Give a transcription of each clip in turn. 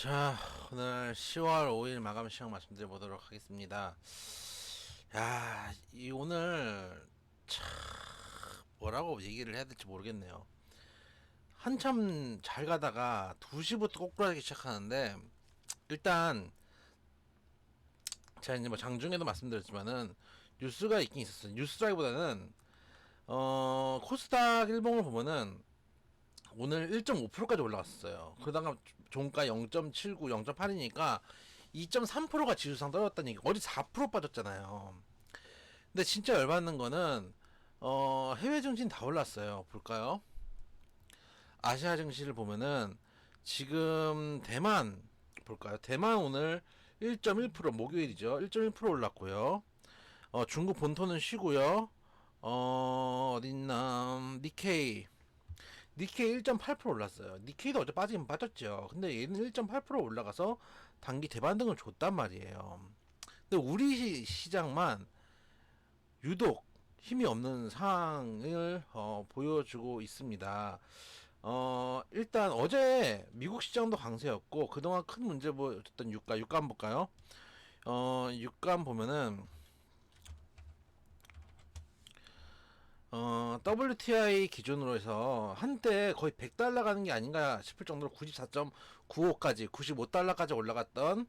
자, 오늘 10월 5일 마감 시황 말씀드려보도록 하겠습니다. 야, 이 오늘 참 뭐라고 얘기를 해야 될지 모르겠네요. 한참 잘 가다가 2시부터 꼬꾸라지기 시작하는데, 일단 제가 이제 뭐 장중에도 말씀드렸지만은 뉴스가 있긴 있었어요. 뉴스라기보다는 코스닥 일봉을 보면은 오늘 1.5%까지 올라갔어요. 그러다가 종가 0.79, 0.8이니까 2.3%가 지수상 떨어졌다는 얘기. 어제 4% 빠졌잖아요. 근데 진짜 열받는 거는 해외 증시는 다 올랐어요. 볼까요? 아시아 증시를 보면은 지금 대만 볼까요? 대만 오늘 1.1% 목요일이죠. 1.1% 올랐고요. 중국 본토는 쉬고요. 어딨나 니케이 1.8% 올랐어요. 니케이도 어제 빠지긴 빠졌죠. 근데 얘는 1.8% 올라가서 단기 대반등을 줬단 말이에요. 근데 우리 시장만 유독 힘이 없는 상황을 보여주고 있습니다. 일단 어제 미국 시장도 강세였고 그동안 큰 문제 보였던 유가 한번 볼까요? 유가 보면은 WTI 기준으로 해서 한때 거의 100달러 가는 게 아닌가 싶을 정도로 94.95까지 95달러까지 올라갔던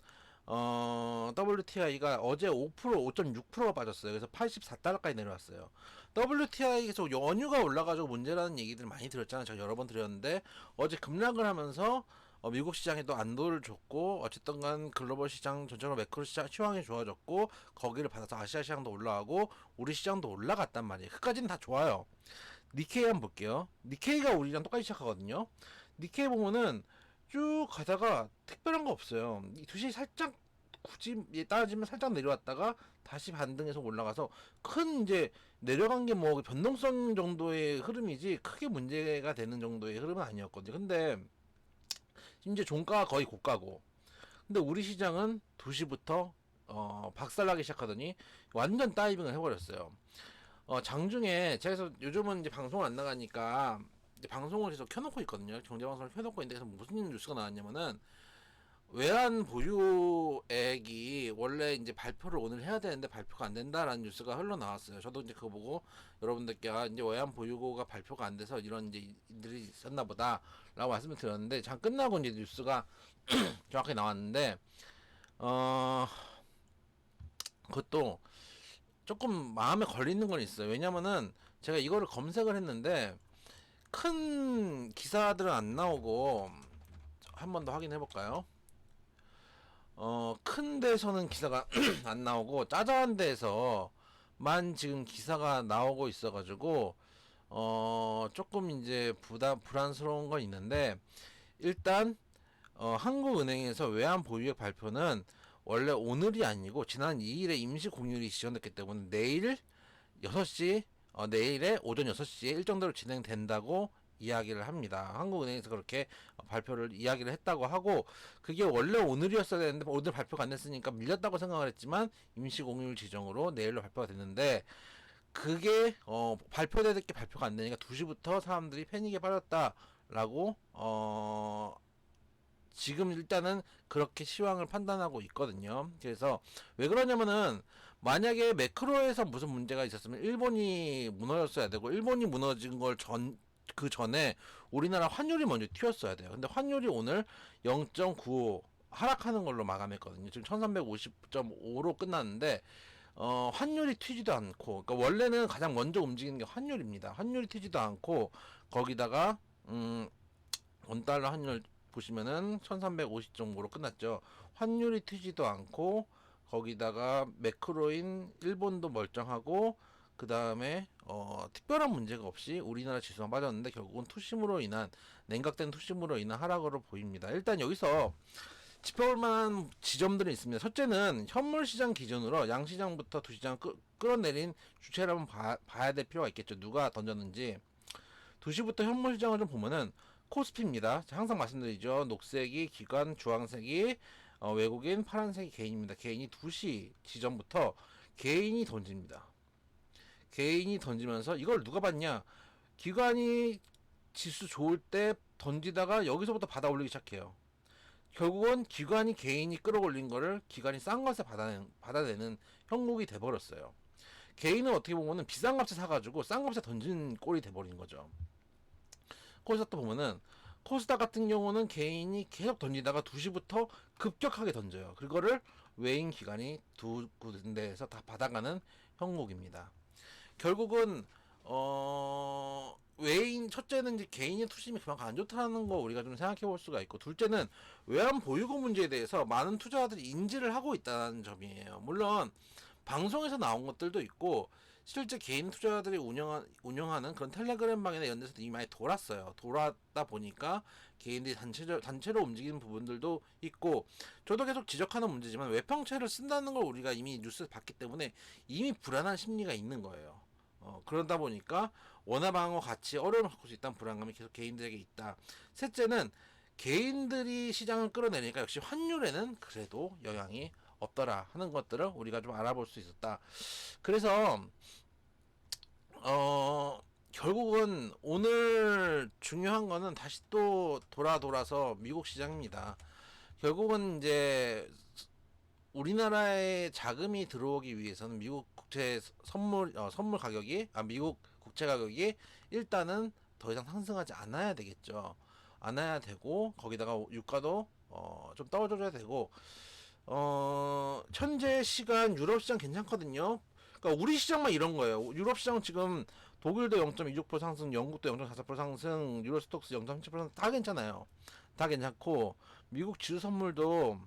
WTI가 어제 5.6%가 빠졌어요. 그래서 84달러까지 내려왔어요. WTI 계속 연유가 올라가지고 문제라는 얘기들 많이 들었잖아요. 제가 여러 번 드렸는데 어제 급락을 하면서 미국 시장에도 안도를 줬고 어쨌든 간 글로벌 시장 전체로 매크로 시장 시황이 좋아졌고 거기를 받아서 아시아 시장도 올라가고 우리 시장도 올라갔단 말이에요. 그까지는 다 좋아요. 니케이 한번 볼게요. 니케이가 우리랑 똑같이 시작하거든요. 니케이 보면은 쭉 가다가 특별한 거 없어요. 이 두시 살짝 굳이 따지면 살짝 내려왔다가 다시 반등해서 올라가서 큰 이제 내려간 게 뭐 변동성 정도의 흐름이지 크게 문제가 되는 정도의 흐름은 아니었거든요. 근데 이제 종가가 거의 고가고 근데 우리 시장은 2시부터 박살나기 시작하더니 완전 다이빙을 해버렸어요. 장중에 제가 그래서 요즘은 이제 방송을 안 나가니까 이제 방송을 계속 켜놓고 있거든요. 경제방송을 켜놓고 있는데 그래서 무슨 뉴스가 나왔냐면은 외환 보유액이 원래 이제 발표를 오늘 해야 되는데 발표가 안 된다라는 뉴스가 흘러나왔어요. 저도 이제 그거 보고 여러분들께 이제 외환 보유고가 발표가 안 돼서 이런 이제 일들이 있었나 보다라고 말씀을 드렸는데 장 끝나고 이제 뉴스가 정확하게 나왔는데 어 그것도 조금 마음에 걸리는 건 있어요. 왜냐면은 제가 이거를 검색을 했는데 큰 기사들은 안 나오고 한 번 더 확인해 볼까요? 큰 데서는 기사가 안 나오고 짜잘한 데에서만 지금 기사가 나오고 있어가지고 조금 이제 불안스러운 건 있는데 일단 한국은행에서 외환 보유액 발표는 원래 오늘이 아니고 지난 2일에 임시 공휴일이 지정됐기 때문에 내일 6시 내일에 오전 6시에 일정대로 진행된다고 이야기를 합니다. 한국은행에서 그렇게 발표를 이야기를 했다고 하고 그게 원래 오늘이었어야 되는데 오늘 발표가 안 됐으니까 밀렸다고 생각을 했지만 임시 공휴일 지정으로 내일로 발표가 됐는데 그게 발표될 게 발표가 안 되니까 2시부터 사람들이 패닉에 빠졌다라고 지금 일단은 그렇게 시황을 판단하고 있거든요. 그래서 왜 그러냐면은 만약에 매크로에서 무슨 문제가 있었으면 일본이 무너졌어야 되고 일본이 무너진 걸 그 전에 우리나라 환율이 먼저 튀었어야 돼요. 근데 환율이 오늘 0.95 하락하는 걸로 마감했거든요. 지금 1350.5로 끝났는데 환율이 튀지도 않고 그러니까 원래는 가장 먼저 움직이는 게 환율입니다. 환율이 튀지도 않고 거기다가 원달러 환율 보시면은 1350 정도로 끝났죠. 환율이 튀지도 않고 거기다가 매크로인 일본도 멀쩡하고 그 다음에 특별한 문제가 없이 우리나라 지수가 빠졌는데 결국은 투심으로 인한 냉각된 투심으로 인한 하락으로 보입니다. 일단 여기서 짚어볼 만한 지점들이 있습니다. 첫째는 현물 시장 기준으로 양시장부터 두시장 끌어내린 주체를 한번 봐야 될 필요가 있겠죠. 누가 던졌는지. 2시부터 현물 시장을 좀 보면은 코스피입니다. 항상 말씀드리죠. 녹색이 기관, 주황색이 외국인, 파란색이 개인입니다. 개인이 2시 지점부터 개인이 던집니다. 개인이 던지면서 이걸 누가 봤냐? 기관이 지수 좋을 때 던지다가 여기서부터 받아 올리기 시작해요. 결국은 기관이 개인이 끌어올린 거를 기관이 싼 것에 받아내는 형국이 돼버렸어요. 개인은 어떻게 보면은 비싼 값에 사가지고 싼 값에 던진 꼴이 돼버린 거죠. 코스닥도 보면은 코스닥 같은 경우는 개인이 계속 던지다가 2시부터 급격하게 던져요. 그거를 외인 기관이 두 군데에서 다 받아가는 형국입니다. 결국은 외인 첫째는 이제 개인의 투심이 그만큼 안 좋다는 거 우리가 좀 생각해 볼 수가 있고, 둘째는 외환 보유고 문제에 대해서 많은 투자자들이 인지를 하고 있다는 점이에요. 물론 방송에서 나온 것들도 있고 실제 개인 투자자들이 운영하는 그런 텔레그램방이나 이런 데서도 이미 많이 돌았어요. 돌았다 보니까 개인들이 단체로 움직이는 부분들도 있고, 저도 계속 지적하는 문제지만 외평채를 쓴다는 걸 우리가 이미 뉴스에서 봤기 때문에 이미 불안한 심리가 있는 거예요. 그러다 보니까 원화방어 같이 어려움을 겪을 수 있다는 불안감이 계속 개인들에게 있다. 셋째는 개인들이 시장을 끌어내니까 역시 환율에는 그래도 영향이 없더라 하는 것들을 우리가 좀 알아볼 수 있었다. 그래서 결국은 오늘 중요한 거는 다시 또 돌아서 미국 시장입니다. 결국은 이제 우리나라에 자금이 들어오기 위해서는 미국 국채 선물 가격이 미국 국채 가격이 일단은 더 이상 상승하지 않아야 되겠죠. 않아야 되고 거기다가 유가도 좀 떨어져야 되고, 현재 시간 유럽 시장 괜찮거든요. 그러니까 우리 시장만 이런 거예요. 유럽 시장 지금 독일도 0.26% 상승, 영국도 0.44% 상승, 유로스톡스 0.37%다 괜찮아요. 다 괜찮고 미국 지수 선물도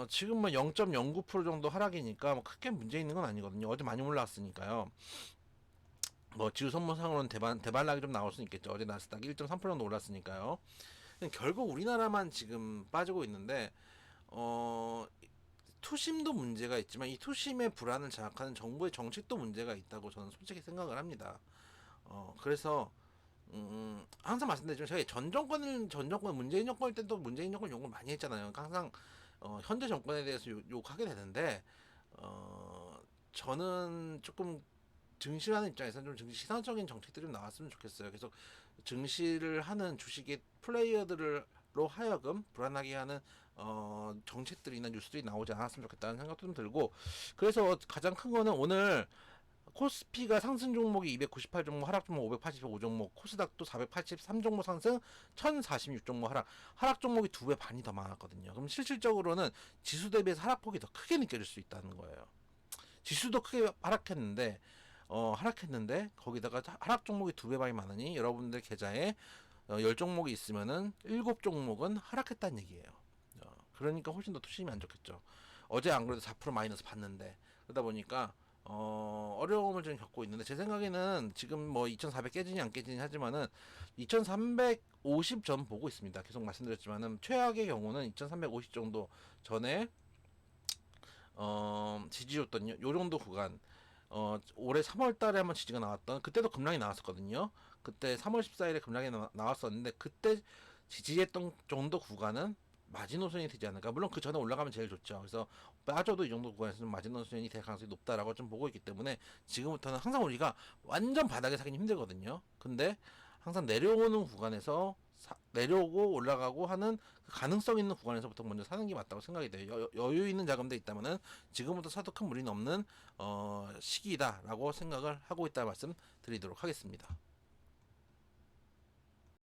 지금 뭐 0.09% 정도 하락이니까 뭐 크게 문제 있는 건 아니거든요. 어제 많이 올라왔으니까요. 뭐 지수 선물상으로는 대반락이 좀 나올 수 있겠죠. 어제 나스닥 1.3% 정도 올랐으니까요. 결국 우리나라만 지금 빠지고 있는데, 투심도 문제가 있지만 이 투심의 불안을 장악하는 정부의 정책도 문제가 있다고 저는 솔직히 생각을 합니다. 그래서 항상 말씀드리지만 저희 전 정권 문재인 정권 때도 문재인 정권 욕을 많이 했잖아요. 그러니까 항상 현재 정권에 대해서 욕하게 되는데, 저는 조금 증시하는 입장에서는 좀 증시 시선적인 정책들이 좀 나왔으면 좋겠어요. 계속 증시를 하는 주식의 플레이어들로 하여금 불안하게 하는 정책들이나 뉴스들이 나오지 않았으면 좋겠다는 생각도 좀 들고, 그래서 가장 큰 거는 오늘 코스피가 상승 종목이 298 종목, 하락 종목 585 종목, 코스닥도 483 종목 상승, 1046 종목 하락 종목이 2배 반이 더 많았거든요. 그럼 실질적으로는 지수 대비해서 하락폭이 더 크게 느껴질 수 있다는 거예요. 지수도 크게 하락했는데 거기다가 하락 종목이 2배 반이 많으니 여러분들 계좌에 10종목이 있으면은 7종목은 하락했다는 얘기예요. 그러니까 훨씬 더 투심이 안 좋겠죠. 어제 안 그래도 4% 마이너스 봤는데, 그러다 보니까 어려움을 좀 겪고 있는데, 제 생각에는 지금 뭐 2400 깨지니 안 깨지니 하지만은 2350 전 보고 있습니다. 계속 말씀드렸지만은 최악의 경우는 2350 정도 전에 지지였던 요 정도 구간, 올해 3월 달에 한번 지지가 나왔던, 그때도 급락이 나왔었거든요. 그때 3월 14일에 급락이 나왔었는데 그때 지지했던 정도 구간은 마지노선이 되지 않을까. 물론 그 전에 올라가면 제일 좋죠. 그래서 빠져도 이 정도 구간에서는 마지노선이 될 가능성이 높다라고 좀 보고 있기 때문에 지금부터는 항상 우리가 완전 바닥에 사기는 힘들거든요. 근데 항상 내려오는 구간에서 내려오고 올라가고 하는 그 가능성 있는 구간에서부터 먼저 사는 게 맞다고 생각이 돼요. 여유 있는 자금도 있다면은 지금부터 사도 큰 무리는 없는 시기다라고 생각을 하고 있다 말씀 드리도록 하겠습니다.